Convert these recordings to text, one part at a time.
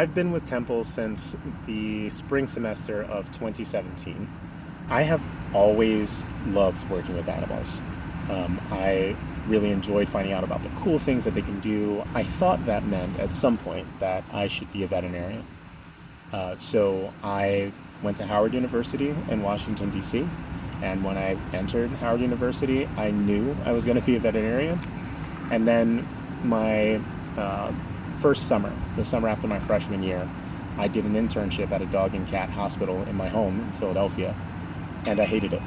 I've been with Temple since the spring semester of 2017. I have always loved working with animals. I really enjoyed finding out about the cool things that they can do. I thought that meant at some point that I should be a veterinarian. So I went to Howard University in Washington, D.C. And when I entered Howard University, I knew I was going to be a veterinarian. And then my first summer, the summer after my freshman year, I did an internship at a dog and cat hospital in my home in Philadelphia, and I hated it.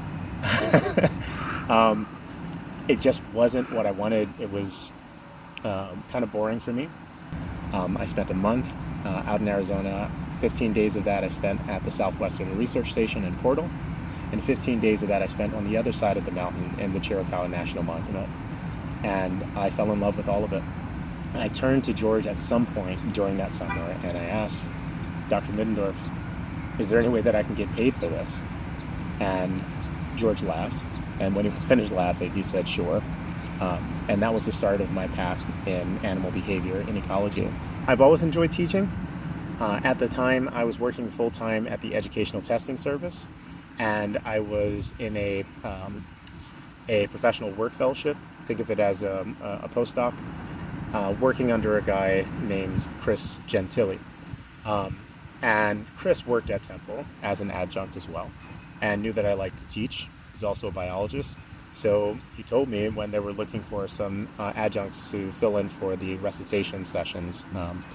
It just wasn't what I wanted. It was kind of boring for me. I spent a month out in Arizona. 15 days of that I spent at the Southwestern Research Station in Portal, and 15 days of that I spent on the other side of the mountain in the Chiricahua National Monument. And I fell in love with all of it. I turned to George at some point during that summer and I asked Dr. Middendorf, is there any way that I can get paid for this? And George laughed. And when he was finished laughing, he said, sure. And that was the start of my path in animal behavior in ecology. I've always enjoyed teaching. At the time, I was working full-time at the Educational Testing Service, and I was in a professional work fellowship. Think of it as a postdoc, working under a guy named Chris Gentili. And Chris worked at Temple as an adjunct as well, and knew that I liked to teach. He's also a biologist. So he told me when they were looking for some adjuncts to fill in for the recitation sessions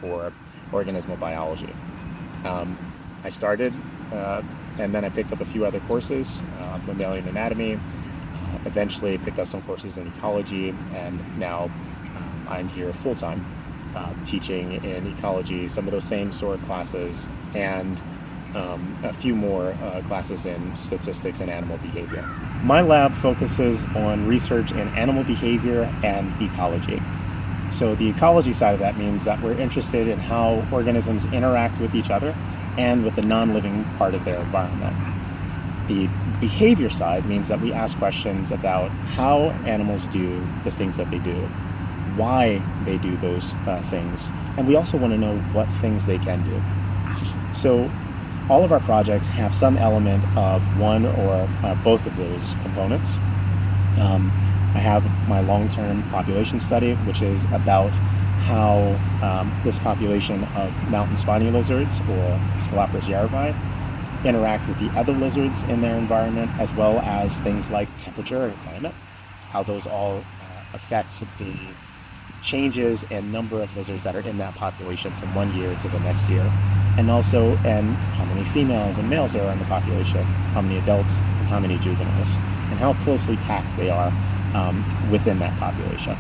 for organismal biology. I started, and then I picked up a few other courses, mammalian anatomy, eventually picked up some courses in ecology, and now I'm here full-time teaching in ecology, some of those same sort of classes, and a few more classes in statistics and animal behavior. My lab focuses on research in animal behavior and ecology. So the ecology side of that means that we're interested in how organisms interact with each other and with the non-living part of their environment. The behavior side means that we ask questions about how animals do the things that they do, why they do those things, and we also want to know what things they can do. So all of our projects have some element of one or both of those components. I have my long-term population study, which is about how this population of mountain spiny lizards, or Scoloporus yarravi, interact with the other lizards in their environment, as well as things like temperature and climate, how those all affect the changes in number of lizards that are in that population from one year to the next year, and also how many females and males there are in the population, how many adults and how many juveniles, and how closely packed they are within that population.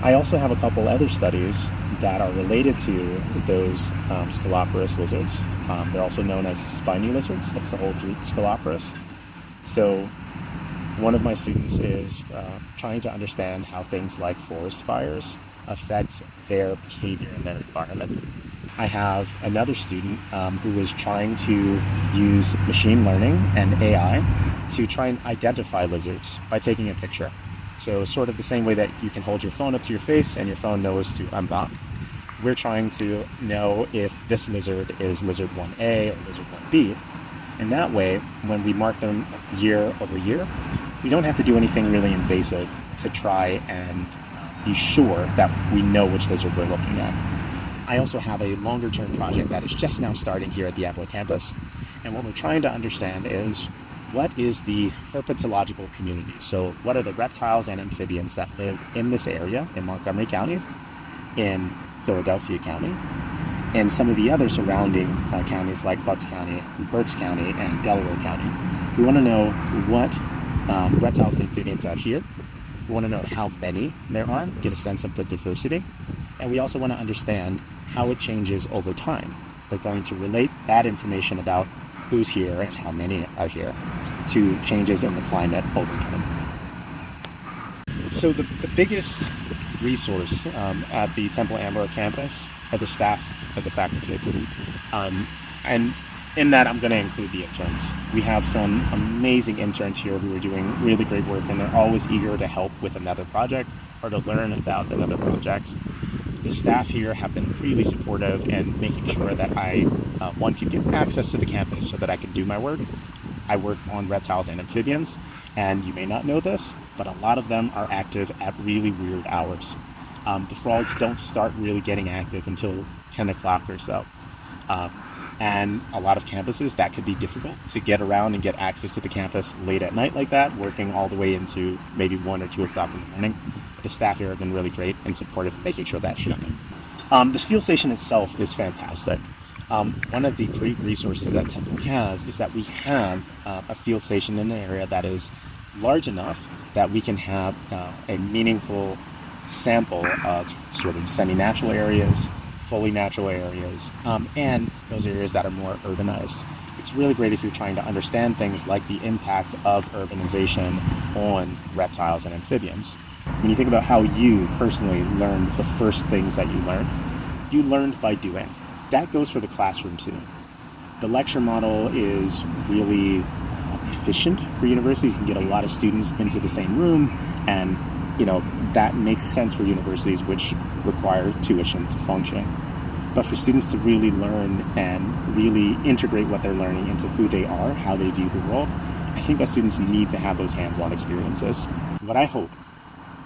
I also have a couple other studies that are related to those Scoloporus lizards. They're also known as spiny lizards. That's the whole group, Scoloporus. So one of my students is trying to understand how things like forest fires affect their behavior in their environment. I have another student who is trying to use machine learning and AI to try and identify lizards by taking a picture. So sort of the same way that you can hold your phone up to your face and your phone knows to unlock. We're trying to know if this lizard is lizard 1A or lizard 1B. And that way, when we mark them year over year, we don't have to do anything really invasive to try and be sure that we know which lizard we're looking at. I also have a longer term project that is just now starting here at the Ambler campus. And what we're trying to understand is, what is the herpetological community? So what are the reptiles and amphibians that live in this area in Montgomery County, in Philadelphia County, and some of the other surrounding counties like Bucks County, Berks County, and Delaware County. We want to know what reptiles and amphibians are here. We want to know how many there are, get a sense of the diversity, and we also want to understand how it changes over time. We're going to relate that information about who's here and how many are here to changes in the climate over time. So the biggest resource at the Temple Ambler campus are the staff of the faculty. And in that, I'm going to include the interns. We have some amazing interns here who are doing really great work, and they're always eager to help with another project or to learn about another project. The staff here have been really supportive in making sure that I, one, could get access to the campus so that I could do my work. I work on reptiles and amphibians, and you may not know this, but a lot of them are active at really weird hours. The frogs don't start really getting active until 10 o'clock or so. And a lot of campuses, that could be difficult to get around and get access to the campus late at night like that, working all the way into maybe 1 or 2 o'clock in the morning. The staff here have been really great and supportive, making sure that should happen. This field station itself is fantastic. One of the great resources that Temple has is that we have a field station in an area that is large enough that we can have a meaningful sample of sort of semi-natural areas, fully natural areas, and those areas that are more urbanized. It's really great if you're trying to understand things like the impact of urbanization on reptiles and amphibians. When you think about how you personally learned the first things that you learned by doing. That goes for the classroom too. The lecture model is really efficient for universities. You can get a lot of students into the same room, and that makes sense for universities which require tuition to function. But for students to really learn and really integrate what they're learning into who they are, how they view the world, I think that students need to have those hands-on experiences. What I hope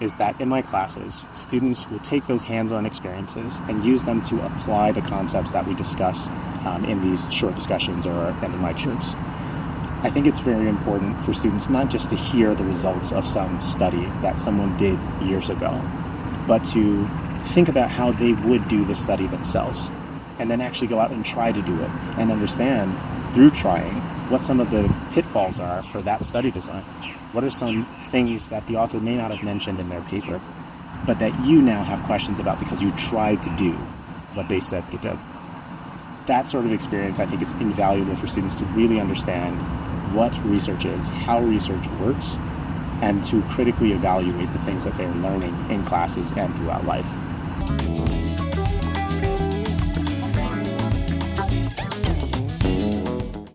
is that in my classes, students will take those hands-on experiences and use them to apply the concepts that we discuss in these short discussions or in lectures. I think it's very important for students not just to hear the results of some study that someone did years ago, but to think about how they would do the study themselves, and then actually go out and try to do it and understand through trying what some of the pitfalls are for that study design. What are some things that the author may not have mentioned in their paper, but that you now have questions about because you tried to do what they said you did? That sort of experience, I think, is invaluable for students to really understand what research is, how research works, and to critically evaluate the things that they're learning in classes and throughout life.